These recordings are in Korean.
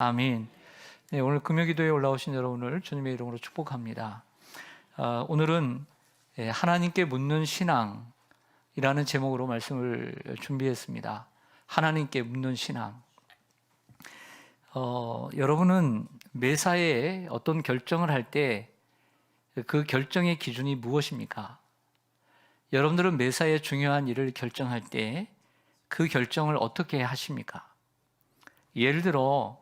아멘. 네, 오늘 금요기도에 올라오신 여러분을 주님의 이름으로 축복합니다. 오늘은 하나님께 묻는 신앙이라는 제목으로 말씀을 준비했습니다. 하나님께 묻는 신앙. 여러분은 매사에 어떤 결정을 할 때 그 결정의 기준이 무엇입니까? 여러분들은 매사에 중요한 일을 결정할 때 그 결정을 어떻게 하십니까? 예를 들어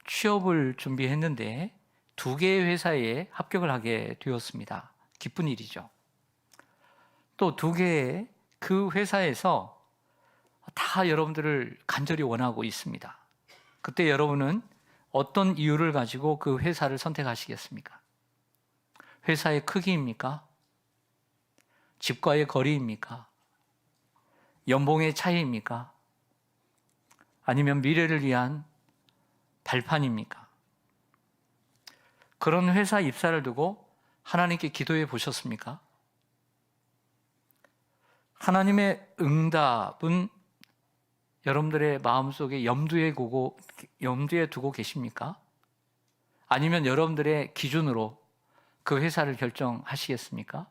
취업을 준비했는데 2개의 회사에 합격을 하게 되었습니다. 기쁜 일이죠. 또 2개의 그 회사에서 다 여러분들을 간절히 원하고 있습니다. 그때 여러분은 어떤 이유를 가지고 그 회사를 선택하시겠습니까? 회사의 크기입니까? 집과의 거리입니까? 연봉의 차이입니까? 아니면 미래를 위한 발판입니까? 그런 회사 입사를 두고 하나님께 기도해 보셨습니까? 하나님의 응답은 여러분들의 마음속에 염두에 두고 계십니까? 아니면 여러분들의 기준으로 그 회사를 결정하시겠습니까?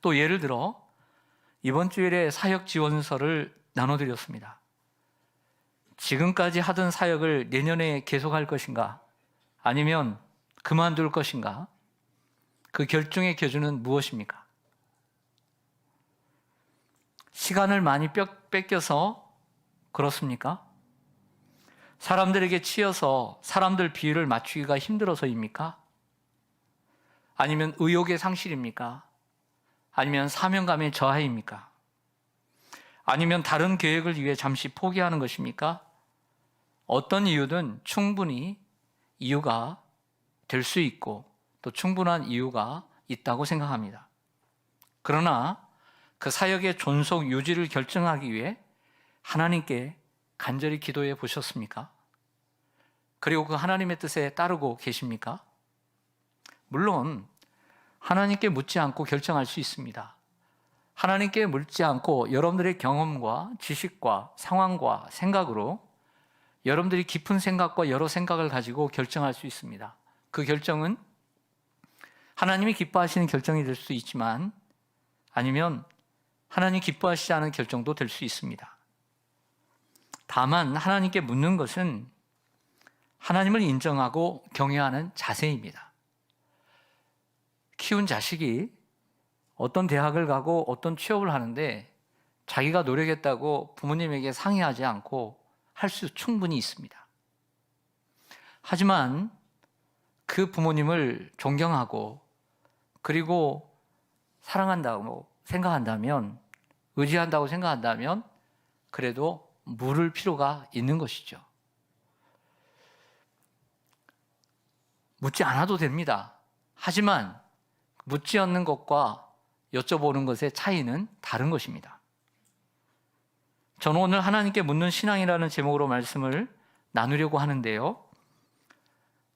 또 예를 들어 이번 주일에 사역 지원서를 나눠드렸습니다. 지금까지 하던 사역을 내년에 계속할 것인가? 아니면 그만둘 것인가? 그 결정의 기준은 무엇입니까? 시간을 많이 뺏겨서 그렇습니까? 사람들에게 치여서 사람들 비율을 맞추기가 힘들어서입니까? 아니면 의욕의 상실입니까? 아니면 사명감의 저하입니까? 아니면 다른 계획을 위해 잠시 포기하는 것입니까? 어떤 이유든 충분히 이유가 될 수 있고 또 충분한 이유가 있다고 생각합니다. 그러나 그 사역의 존속 유지를 결정하기 위해 하나님께 간절히 기도해 보셨습니까? 그리고 그 하나님의 뜻에 따르고 계십니까? 물론 하나님께 묻지 않고 결정할 수 있습니다. 하나님께 묻지 않고 여러분들의 경험과 지식과 상황과 생각으로 여러분들이 깊은 생각과 여러 생각을 가지고 결정할 수 있습니다. 그 결정은 하나님이 기뻐하시는 결정이 될 수 있지만 아니면 하나님 기뻐하시지 않은 결정도 될 수 있습니다. 다만 하나님께 묻는 것은 하나님을 인정하고 경외하는 자세입니다. 키운 자식이 어떤 대학을 가고 어떤 취업을 하는데 자기가 노력했다고 부모님에게 상의하지 않고 할 수 충분히 있습니다. 하지만 그 부모님을 존경하고 그리고 사랑한다고 생각한다면, 의지한다고 생각한다면 그래도 물을 필요가 있는 것이죠. 묻지 않아도 됩니다. 하지만 묻지 않는 것과 여쭤보는 것의 차이는 다른 것입니다. 저는 오늘 하나님께 묻는 신앙이라는 제목으로 말씀을 나누려고 하는데요.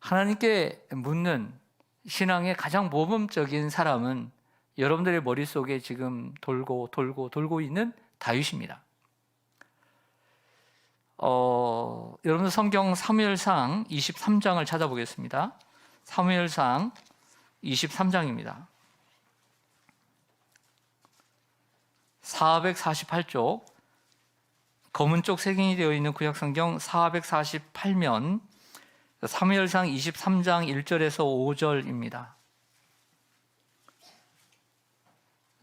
하나님께 묻는 신앙의 가장 모범적인 사람은 여러분들의 머릿속에 지금 돌고 있는 다윗입니다. 여러분 성경 사무엘상 23장을 찾아보겠습니다. 사무엘상 23장입니다. 448쪽 검은 쪽 색인이 되어 있는 구약성경 448면 사무엘상 23장 1절에서 5절입니다.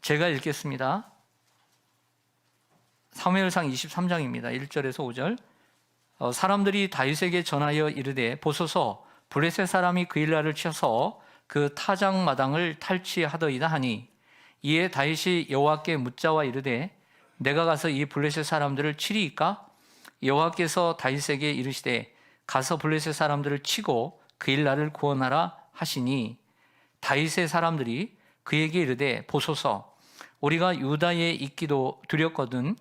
제가 읽겠습니다. 사무엘상 23장입니다. 1절에서 5절. 사람들이 다윗에게 전하여 이르되 보소서 블레셋 사람이 그일라를 쳐서 그 타작마당을 탈취하더이다 하니 이에 다윗이 여호와께 묻자와 이르되 내가 가서 이 블레셋 사람들을 치리이까? 여호와께서 다윗에게 이르시되 가서 블레셋 사람들을 치고 그일라를 구원하라 하시니 다윗의 사람들이 그에게 이르되 보소서 우리가 유다에 있기도 두렵거든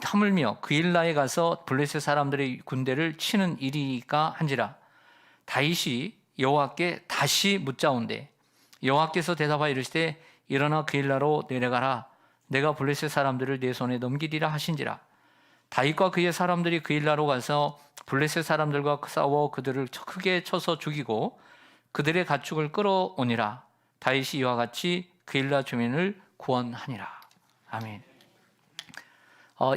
하물며 그일라에 가서 블레셋 사람들의 군대를 치는 일이니까 한지라. 다윗이 여호와께 다시 묻자온대 여호와께서 대답하여 이르시되 일어나 그일라로 내려가라 내가 블레셋 사람들을 내 손에 넘기리라 하신지라. 다윗과 그의 사람들이 그일라로 가서 블레셋 사람들과 싸워 그들을 크게 쳐서 죽이고 그들의 가축을 끌어오니라. 다윗이 이와 같이 그일라 주민을 구원하니라. 아멘.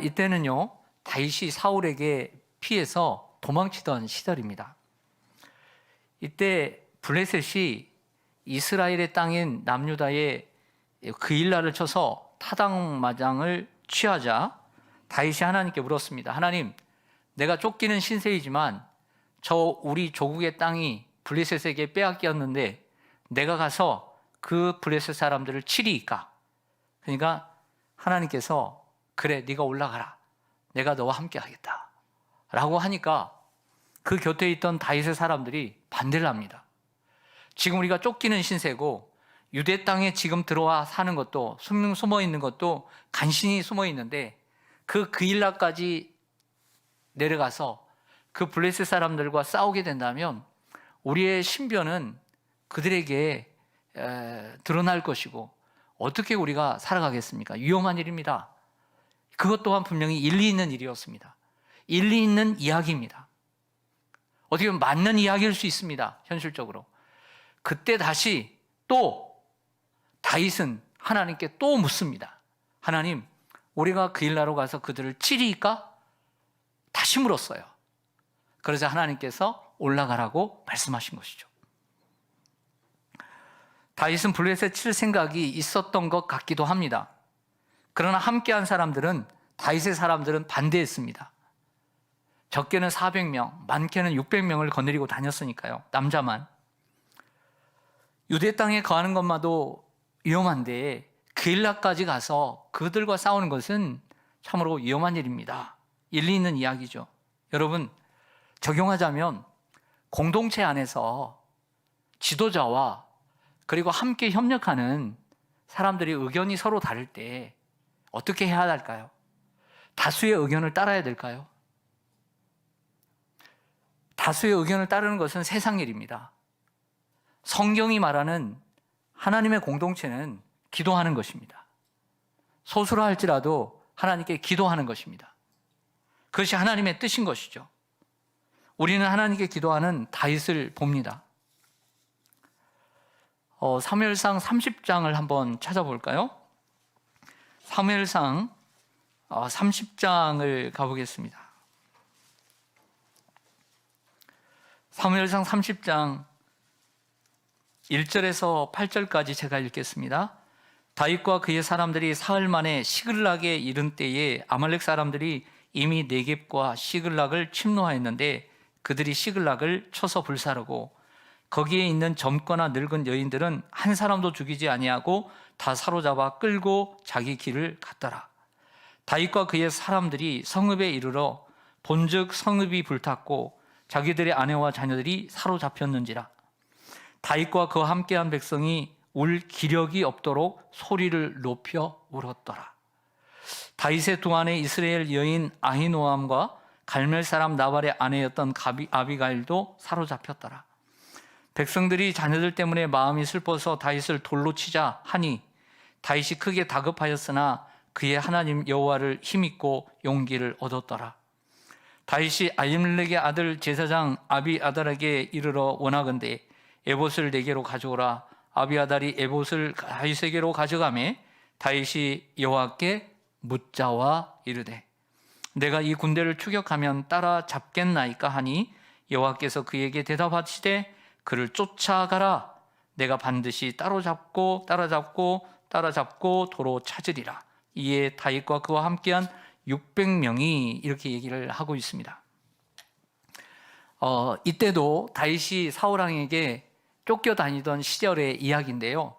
이때는요, 다윗이 사울에게 피해서 도망치던 시절입니다. 이때 블레셋이 이스라엘의 땅인 남유다의 그일라를 쳐서 타당마장을 취하자 다윗이 하나님께 물었습니다. 하나님, 내가 쫓기는 신세이지만 저 우리 조국의 땅이 블레셋에게 빼앗겼는데 내가 가서 그 블레셋 사람들을 치리이까? 그러니까 하나님께서 그래, 네가 올라가라. 내가 너와 함께 하겠다. 라고 하니까 그 곁에 있던 다윗의 사람들이 반대를 합니다. 지금 우리가 쫓기는 신세고 유대 땅에 지금 들어와 사는 것도 숨어 있는 것도 간신히 숨어 있는데 그 그일라까지 내려가서 그 블레셋 사람들과 싸우게 된다면 우리의 신변은 그들에게 드러날 것이고 어떻게 우리가 살아가겠습니까? 위험한 일입니다. 그것 또한 분명히 일리 있는 일이었습니다. 일리 있는 이야기입니다. 어떻게 보면 맞는 이야기일 수 있습니다. 현실적으로. 그때 다시 또 다윗은 하나님께 또 묻습니다. 하나님, 우리가 그일라로 가서 그들을 치리이까? 다시 물었어요. 그러자 하나님께서 올라가라고 말씀하신 것이죠. 다윗은 블레셋 칠 생각이 있었던 것 같기도 합니다. 그러나 함께한 사람들은, 다윗의 사람들은 반대했습니다. 적게는 400명, 많게는 600명을 거느리고 다녔으니까요. 남자만. 유대 땅에 거하는 것마도 위험한데 그일라까지 가서 그들과 싸우는 것은 참으로 위험한 일입니다. 일리 있는 이야기죠. 여러분, 적용하자면 공동체 안에서 지도자와 그리고 함께 협력하는 사람들이 의견이 서로 다를 때 어떻게 해야 할까요? 다수의 의견을 따라야 될까요? 다수의 의견을 따르는 것은 세상 일입니다. 성경이 말하는 하나님의 공동체는 기도하는 것입니다. 소수라 할지라도 하나님께 기도하는 것입니다. 그것이 하나님의 뜻인 것이죠. 우리는 하나님께 기도하는 다윗을 봅니다. 사무엘상 30장을 한번 찾아볼까요? 사무엘상 30장을 가보겠습니다. 사무엘상 30장 1절에서 8절까지 제가 읽겠습니다. 다윗과 그의 사람들이 사흘 만에 시글락에 이른 때에 아말렉 사람들이 이미 네겝과 시글락을 침노하였는데 그들이 시글락을 쳐서 불사르고 거기에 있는 젊거나 늙은 여인들은 한 사람도 죽이지 아니하고 다 사로잡아 끌고 자기 길을 갔더라. 다윗과 그의 사람들이 성읍에 이르러 본즉 성읍이 불탔고 자기들의 아내와 자녀들이 사로잡혔는지라. 다윗과 그와 함께한 백성이 울 기력이 없도록 소리를 높여 울었더라. 다윗의 두 아내 이스라엘 여인 아히노암과 갈멜 사람 나발의 아내였던 아비가일도 사로잡혔더라. 백성들이 자녀들 때문에 마음이 슬퍼서 다윗을 돌로 치자 하니 다윗이 크게 다급하였으나 그의 하나님 여호와를 힘입고 용기를 얻었더라. 다윗이 아히멜렉의 아들 제사장 아비아달에게 이르러 원하건대 에봇을 내게로 가져오라. 아비아달이 에봇을 다윗에게로 가져가매 다윗이 여호와께 묻자와 이르되 내가 이 군대를 추격하면 따라잡겠나이까 하니 여호와께서 그에게 대답하시되 그를 쫓아가라. 내가 반드시 따라잡고 도로 찾으리라. 이에 다윗과 그와 함께한 600명이 이렇게 얘기를 하고 있습니다. 이때도 다윗이 사울 왕에게 쫓겨다니던 시절의 이야기인데요.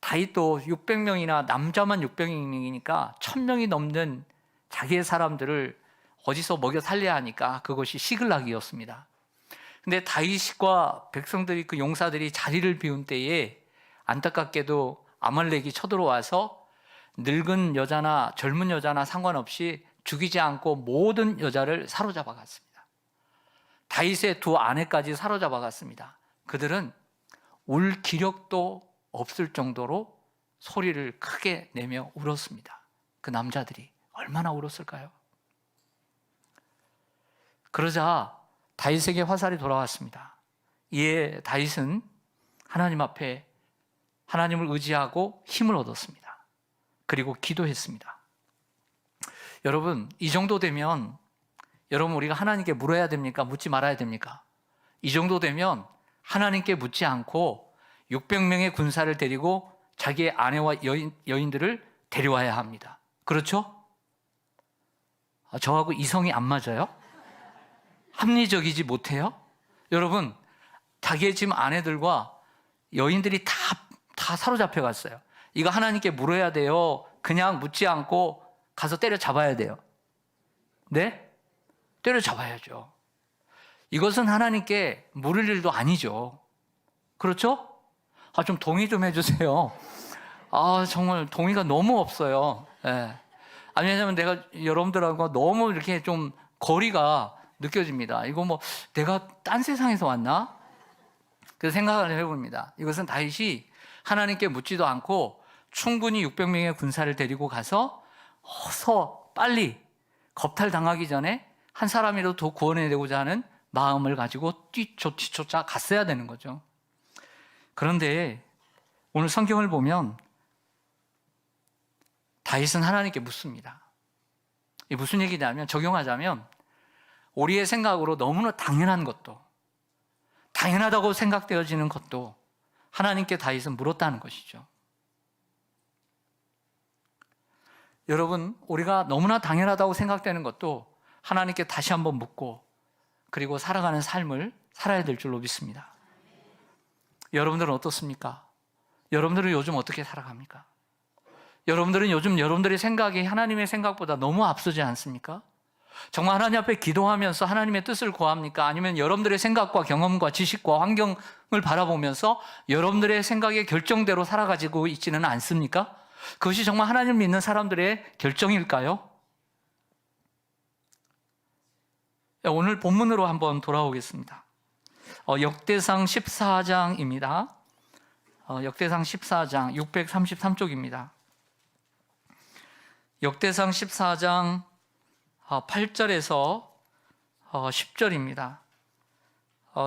다윗도 600명이나 남자만 600명이니까 1000명이 넘는 자기의 사람들을 어디서 먹여 살려야 하니까 그것이 시글락이었습니다. 근데 다윗과 백성들이 그 용사들이 자리를 비운 때에 안타깝게도 아말렉이 쳐들어와서 늙은 여자나 젊은 여자나 상관없이 죽이지 않고 모든 여자를 사로잡아 갔습니다. 다윗의 두 아내까지 사로잡아 갔습니다. 그들은 울 기력도 없을 정도로 소리를 크게 내며 울었습니다. 그 남자들이 얼마나 울었을까요? 그러자 다윗에게 화살이 돌아왔습니다. 이에 다윗은 하나님 앞에 하나님을 의지하고 힘을 얻었습니다. 그리고 기도했습니다. 여러분, 이 정도 되면 여러분 우리가 하나님께 물어야 됩니까? 묻지 말아야 됩니까? 이 정도 되면 하나님께 묻지 않고 600명의 군사를 데리고 자기의 아내와 여인들을 데려와야 합니다. 그렇죠? 저하고 이성이 안 맞아요? 합리적이지 못해요? 여러분, 자기의 지금 아내들과 여인들이 다 사로잡혀 갔어요. 이거 하나님께 물어야 돼요. 그냥 묻지 않고 가서 때려잡아야 돼요. 네? 때려잡아야죠. 이것은 하나님께 물을 일도 아니죠. 그렇죠? 좀 동의 좀 해주세요. 정말 동의가 너무 없어요. 네. 왜냐면 내가 여러분들하고 너무 이렇게 좀 거리가 느껴집니다. 이거 뭐 내가 딴 세상에서 왔나? 그래서 생각을 해봅니다. 이것은 다윗이 하나님께 묻지도 않고 충분히 600명의 군사를 데리고 가서 어서 빨리 겁탈 당하기 전에 한 사람이라도 더 구원해내고자 하는 마음을 가지고 뒤쫓아 갔어야 되는 거죠. 그런데 오늘 성경을 보면 다윗은 하나님께 묻습니다. 이게 무슨 얘기냐면, 적용하자면 우리의 생각으로 너무나 당연한 것도, 당연하다고 생각되어지는 것도 하나님께 다윗은 물었다는 것이죠. 여러분, 우리가 너무나 당연하다고 생각되는 것도 하나님께 다시 한번 묻고 그리고 살아가는 삶을 살아야 될 줄로 믿습니다. 여러분들은 어떻습니까? 여러분들은 요즘 어떻게 살아갑니까? 여러분들은 요즘 여러분들의 생각이 하나님의 생각보다 너무 앞서지 않습니까? 정말 하나님 앞에 기도하면서 하나님의 뜻을 구합니까? 아니면 여러분들의 생각과 경험과 지식과 환경을 바라보면서 여러분들의 생각의 결정대로 살아가지고 있지는 않습니까? 그것이 정말 하나님을 믿는 사람들의 결정일까요? 오늘 본문으로 한번 돌아오겠습니다. 역대상 14장입니다. 역대상 14장 633쪽입니다. 역대상 14장 8절에서 10절입니다.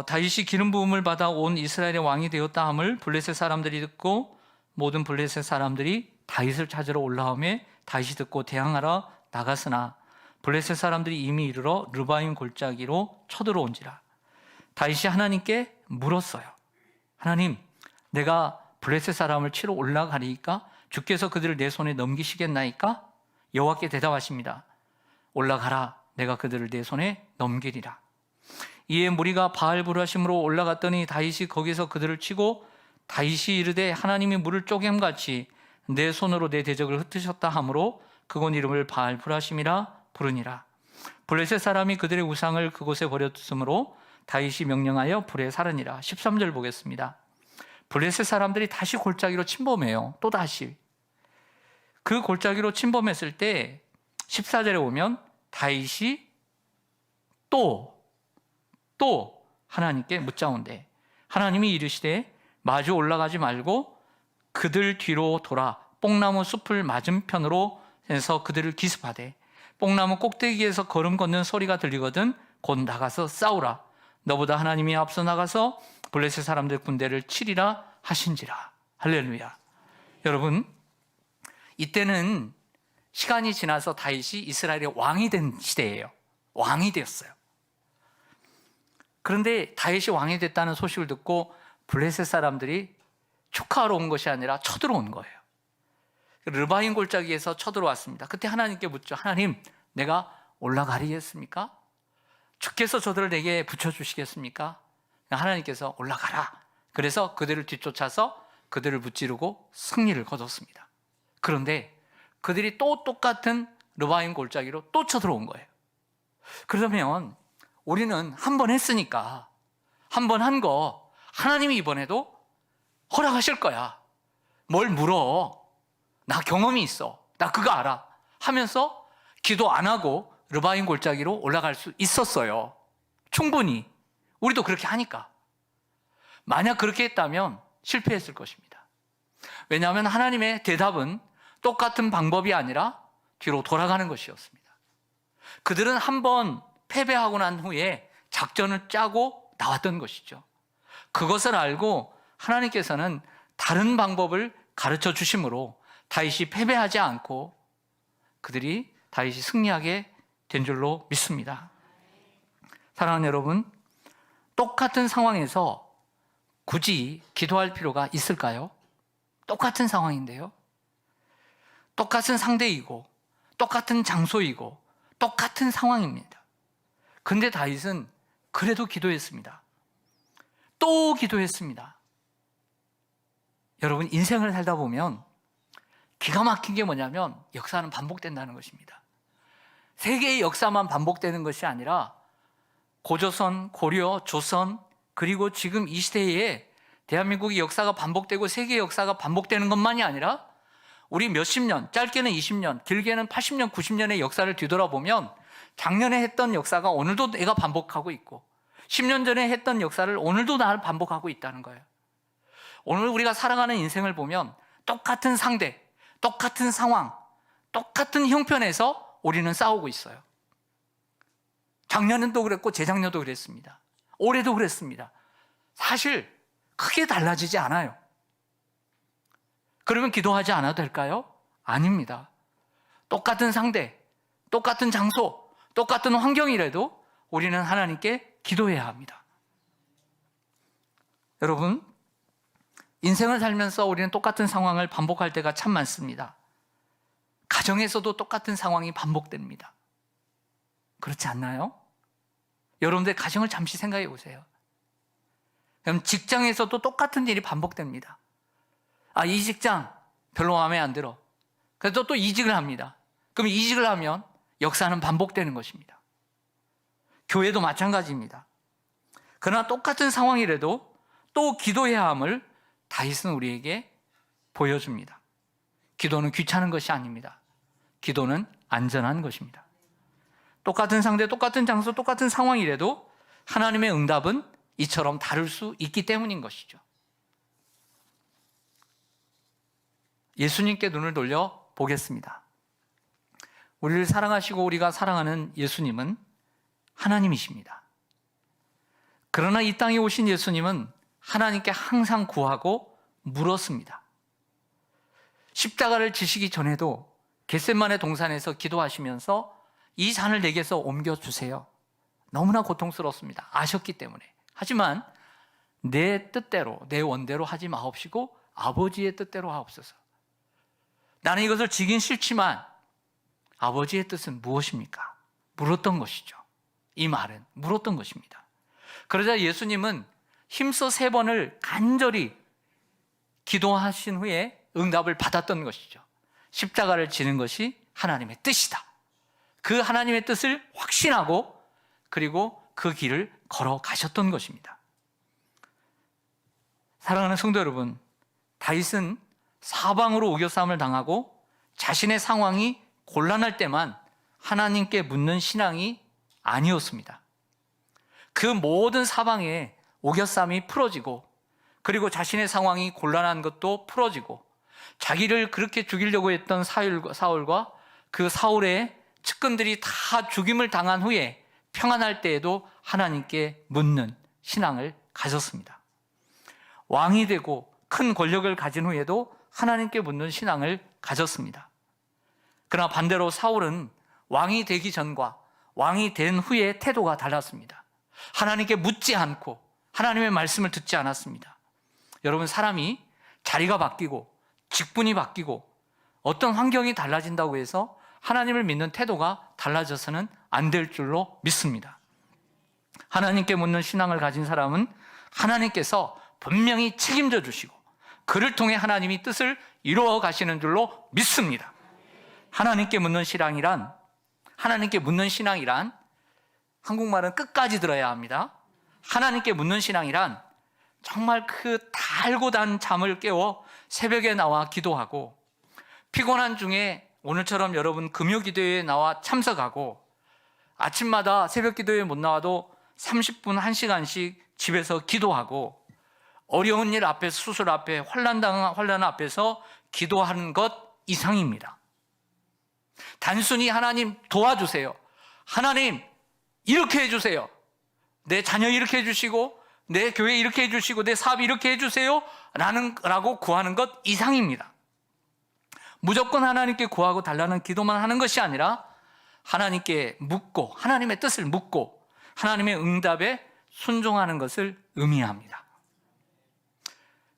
다윗이 기름 부음을 받아 온 이스라엘의 왕이 되었다 함을 블레셋 사람들이 듣고 모든 블레셋 사람들이 다윗을 찾으러 올라오매 다윗이 듣고 대항하러 나갔으나 블레셋 사람들이 이미 이르러 르바임 골짜기로 쳐들어온지라. 다윗이 하나님께 물었어요. 하나님, 내가 블레셋 사람을 치러 올라가리이까? 주께서 그들을 내 손에 넘기시겠나이까? 여호와께 대답하십니다. 올라가라, 내가 그들을 내 손에 넘기리라. 이에 무리가 바알브라심으로 올라갔더니 다윗이 거기서 그들을 치고 다윗이 이르되 하나님이 물을 쪼개같이 내 손으로 내 대적을 흩으셨다 하므로 그곳 이름을 바알브라심이라 부르니라. 블레셋 사람이 그들의 우상을 그곳에 버렸으므로 다윗이 명령하여 불에 살으니라. 13절 보겠습니다. 블레셋 사람들이 다시 골짜기로 침범해요. 또다시 그 골짜기로 침범했을 때 14절에 오면 다윗이 또 하나님께 묻자온대. 하나님이 이르시되 마주 올라가지 말고 그들 뒤로 돌아 뽕나무 숲을 맞은편으로 해서 그들을 기습하되 뽕나무 꼭대기에서 걸음 걷는 소리가 들리거든 곧 나가서 싸우라. 너보다 하나님이 앞서 나가서 블레셋 사람들 군대를 치리라 하신지라. 할렐루야. 여러분, 이때는 시간이 지나서 다윗이 이스라엘의 왕이 된 시대예요. 왕이 되었어요. 그런데 다윗이 왕이 됐다는 소식을 듣고 블레셋 사람들이 축하하러 온 것이 아니라 쳐들어온 거예요. 르바임 골짜기에서 쳐들어왔습니다. 그때 하나님께 묻죠. 하나님, 내가 올라가리겠습니까? 주께서 저들을 내게 붙여주시겠습니까? 하나님께서 올라가라. 그래서 그들을 뒤쫓아서 그들을 무찌르고 승리를 거뒀습니다. 그런데 그들이 또 똑같은 르바임 골짜기로 또 쳐들어온 거예요. 그러면 우리는 한 번 했으니까 한 번 한 거 하나님이 이번에도 허락하실 거야. 뭘 물어? 나 경험이 있어. 나 그거 알아. 하면서 기도 안 하고 르바임 골짜기로 올라갈 수 있었어요. 충분히. 우리도 그렇게 하니까. 만약 그렇게 했다면 실패했을 것입니다. 왜냐하면 하나님의 대답은 똑같은 방법이 아니라 뒤로 돌아가는 것이었습니다. 그들은 한 번 패배하고 난 후에 작전을 짜고 나왔던 것이죠. 그것을 알고 하나님께서는 다른 방법을 가르쳐 주심으로 다윗이 패배하지 않고 그들이 다윗이 승리하게 된 줄로 믿습니다. 사랑하는 여러분, 똑같은 상황에서 굳이 기도할 필요가 있을까요? 똑같은 상황인데요. 똑같은 상대이고 똑같은 장소이고 똑같은 상황입니다. 근데 다윗은 그래도 기도했습니다. 또 기도했습니다. 여러분, 인생을 살다 보면 기가 막힌 게 뭐냐면 역사는 반복된다는 것입니다. 세계의 역사만 반복되는 것이 아니라 고조선, 고려, 조선, 그리고 지금 이 시대에 대한민국의 역사가 반복되고 세계의 역사가 반복되는 것만이 아니라 우리 몇십 년, 짧게는 20년, 길게는 80년, 90년의 역사를 뒤돌아보면 작년에 했던 역사가 오늘도 내가 반복하고 있고 10년 전에 했던 역사를 오늘도 나를 반복하고 있다는 거예요. 오늘 우리가 살아가는 인생을 보면 똑같은 상대, 똑같은 상황, 똑같은 형편에서 우리는 싸우고 있어요. 작년에도 그랬고 재작년도 그랬습니다. 올해도 그랬습니다. 사실 크게 달라지지 않아요. 그러면 기도하지 않아도 될까요? 아닙니다. 똑같은 상대, 똑같은 장소, 똑같은 환경이라도 우리는 하나님께 기도해야 합니다. 여러분, 인생을 살면서 우리는 똑같은 상황을 반복할 때가 참 많습니다. 가정에서도 똑같은 상황이 반복됩니다. 그렇지 않나요? 여러분들 가정을 잠시 생각해 보세요. 그럼 직장에서도 똑같은 일이 반복됩니다. 이 직장 별로 마음에 안 들어. 그래서 또 이직을 합니다. 그럼 이직을 하면 역사는 반복되는 것입니다. 교회도 마찬가지입니다. 그러나 똑같은 상황이라도 또 기도해야 함을 다윗은 우리에게 보여줍니다. 기도는 귀찮은 것이 아닙니다. 기도는 안전한 것입니다. 똑같은 상대, 똑같은 장소, 똑같은 상황이라도 하나님의 응답은 이처럼 다를 수 있기 때문인 것이죠. 예수님께 눈을 돌려 보겠습니다. 우리를 사랑하시고 우리가 사랑하는 예수님은 하나님이십니다. 그러나 이 땅에 오신 예수님은 하나님께 항상 구하고 물었습니다. 십자가를 지시기 전에도 겟세마네 동산에서 기도하시면서 이 잔을 내게서 옮겨주세요. 너무나 고통스럽습니다. 아셨기 때문에. 하지만 내 뜻대로, 내 원대로 하지 마옵시고 아버지의 뜻대로 하옵소서. 나는 이것을 지긴 싫지만 아버지의 뜻은 무엇입니까? 물었던 것이죠. 이 말은 물었던 것입니다. 그러자 예수님은 힘써 3번을 간절히 기도하신 후에 응답을 받았던 것이죠. 십자가를 지는 것이 하나님의 뜻이다. 그 하나님의 뜻을 확신하고 그리고 그 길을 걸어가셨던 것입니다. 사랑하는 성도 여러분, 다윗은 사방으로 우겨싸움을 당하고 자신의 상황이 곤란할 때만 하나님께 묻는 신앙이 아니었습니다. 그 모든 사방에 우겨싸움이 풀어지고 그리고 자신의 상황이 곤란한 것도 풀어지고 자기를 그렇게 죽이려고 했던 사울과 그 사울의 측근들이 다 죽임을 당한 후에 평안할 때에도 하나님께 묻는 신앙을 가졌습니다. 왕이 되고 큰 권력을 가진 후에도 하나님께 묻는 신앙을 가졌습니다. 그러나 반대로 사울은 왕이 되기 전과 왕이 된 후에 태도가 달랐습니다. 하나님께 묻지 않고 하나님의 말씀을 듣지 않았습니다. 여러분, 사람이 자리가 바뀌고 직분이 바뀌고 어떤 환경이 달라진다고 해서 하나님을 믿는 태도가 달라져서는 안 될 줄로 믿습니다. 하나님께 묻는 신앙을 가진 사람은 하나님께서 분명히 책임져 주시고 그를 통해 하나님이 뜻을 이루어 가시는 줄로 믿습니다. 하나님께 묻는 신앙이란 한국말은 끝까지 들어야 합니다. 하나님께 묻는 신앙이란 정말 그 달고 단 잠을 깨워 새벽에 나와 기도하고 피곤한 중에 오늘처럼 여러분 금요 기도회에 나와 참석하고 아침마다 새벽 기도회에 못 나와도 30분 1시간씩 집에서 기도하고 어려운 일 앞에 수술 앞에 환난 앞에서 기도하는 것 이상입니다. 단순히 하나님 도와주세요. 하나님 이렇게 해주세요. 내 자녀 이렇게 해주시고 내 교회 이렇게 해주시고 내 사업 이렇게 해주세요 라고 구하는 것 이상입니다. 무조건 하나님께 구하고 달라는 기도만 하는 것이 아니라 하나님께 묻고 하나님의 뜻을 묻고 하나님의 응답에 순종하는 것을 의미합니다.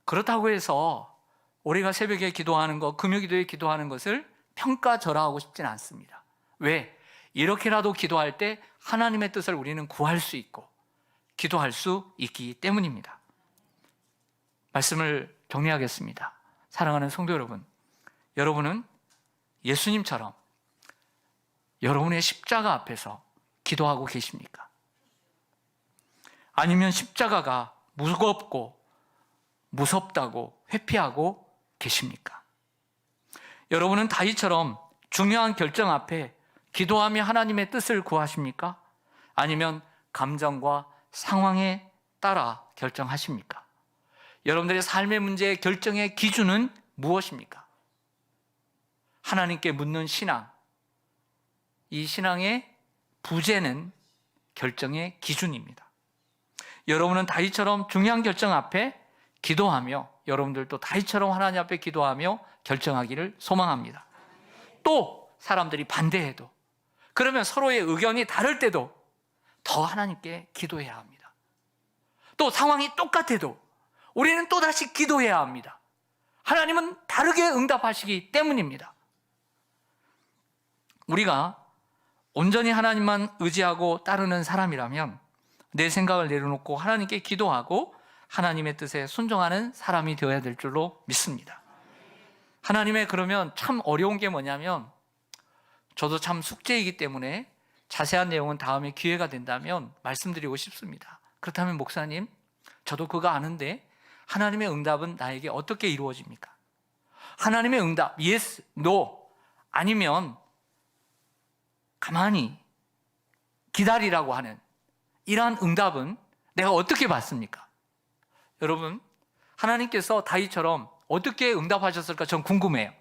그렇다고 해서 우리가 새벽에 기도하는 것, 금요기도에 기도하는 것을 평가절하하고 싶지는 않습니다. 왜? 이렇게라도 기도할 때 하나님의 뜻을 우리는 구할 수 있고 기도할 수 있기 때문입니다. 말씀을 정리하겠습니다. 사랑하는 성도 여러분, 여러분은 예수님처럼 여러분의 십자가 앞에서 기도하고 계십니까? 아니면 십자가가 무겁고 무섭다고 회피하고 계십니까? 여러분은 다윗처럼 중요한 결정 앞에 기도하며 하나님의 뜻을 구하십니까? 아니면 감정과 상황에 따라 결정하십니까? 여러분들의 삶의 문제의 결정의 기준은 무엇입니까? 하나님께 묻는 신앙, 이 신앙의 부재는 결정의 기준입니다. 여러분은 다윗처럼 중요한 결정 앞에 기도하며 여러분들도 다윗처럼 하나님 앞에 기도하며 결정하기를 소망합니다. 또 사람들이 반대해도 그러면 서로의 의견이 다를 때도 더 하나님께 기도해야 합니다. 또 상황이 똑같아도 우리는 또다시 기도해야 합니다. 하나님은 다르게 응답하시기 때문입니다. 우리가 온전히 하나님만 의지하고 따르는 사람이라면 내 생각을 내려놓고 하나님께 기도하고 하나님의 뜻에 순종하는 사람이 되어야 될 줄로 믿습니다. 하나님의 그러면 참 어려운 게 뭐냐면 저도 참 숙제이기 때문에 자세한 내용은 다음에 기회가 된다면 말씀드리고 싶습니다. 그렇다면 목사님, 저도 그거 아는데 하나님의 응답은 나에게 어떻게 이루어집니까? 하나님의 응답, yes, no 아니면 가만히 기다리라고 하는 이러한 응답은 내가 어떻게 받습니까? 여러분, 하나님께서 다윗처럼 어떻게 응답하셨을까 전 궁금해요.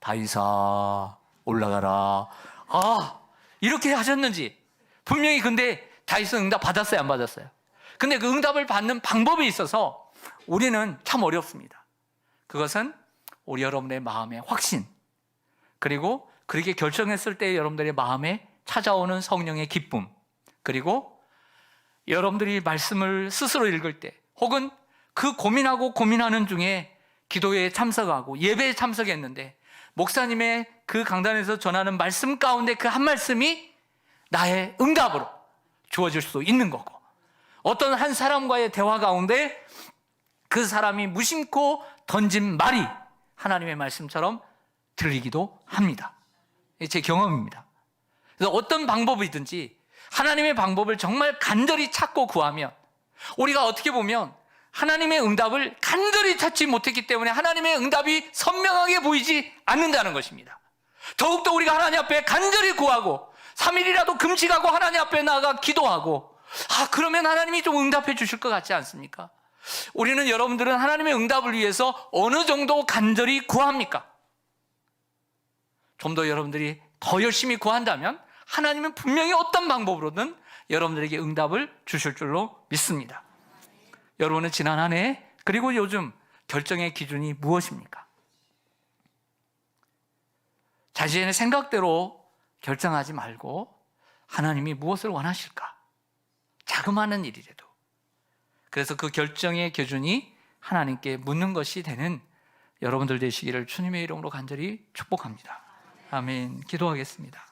다윗아 올라가라. 이렇게 하셨는지 분명히 근데 다윗은 응답 받았어요, 안 받았어요? 근데 그 응답을 받는 방법이 있어서 우리는 참 어렵습니다. 그것은 우리 여러분의 마음의 확신, 그리고 그렇게 결정했을 때 여러분들의 마음에 찾아오는 성령의 기쁨, 그리고 여러분들이 말씀을 스스로 읽을 때 혹은 그 고민하는 중에 기도회에 참석하고 예배에 참석했는데 목사님의 그 강단에서 전하는 말씀 가운데 그 한 말씀이 나의 응답으로 주어질 수 있는 거고, 어떤 한 사람과의 대화 가운데 그 사람이 무심코 던진 말이 하나님의 말씀처럼 들리기도 합니다. 이게 제 경험입니다. 그래서 어떤 방법이든지 하나님의 방법을 정말 간절히 찾고 구하면 우리가 어떻게 보면 하나님의 응답을 간절히 찾지 못했기 때문에 하나님의 응답이 선명하게 보이지 않는다는 것입니다. 더욱더 우리가 하나님 앞에 간절히 구하고 3일이라도 금식하고 하나님 앞에 나아가 기도하고 그러면 하나님이 좀 응답해 주실 것 같지 않습니까? 우리는 여러분들은 하나님의 응답을 위해서 어느 정도 간절히 구합니까? 좀 더 여러분들이 더 열심히 구한다면 하나님은 분명히 어떤 방법으로든 여러분들에게 응답을 주실 줄로 믿습니다. 여러분은 지난 한 해 그리고 요즘 결정의 기준이 무엇입니까? 자신의 생각대로 결정하지 말고 하나님이 무엇을 원하실까? 자그마한 일이라도. 그래서 그 결정의 기준이 하나님께 묻는 것이 되는 여러분들 되시기를 주님의 이름으로 간절히 축복합니다. 아멘. 기도하겠습니다.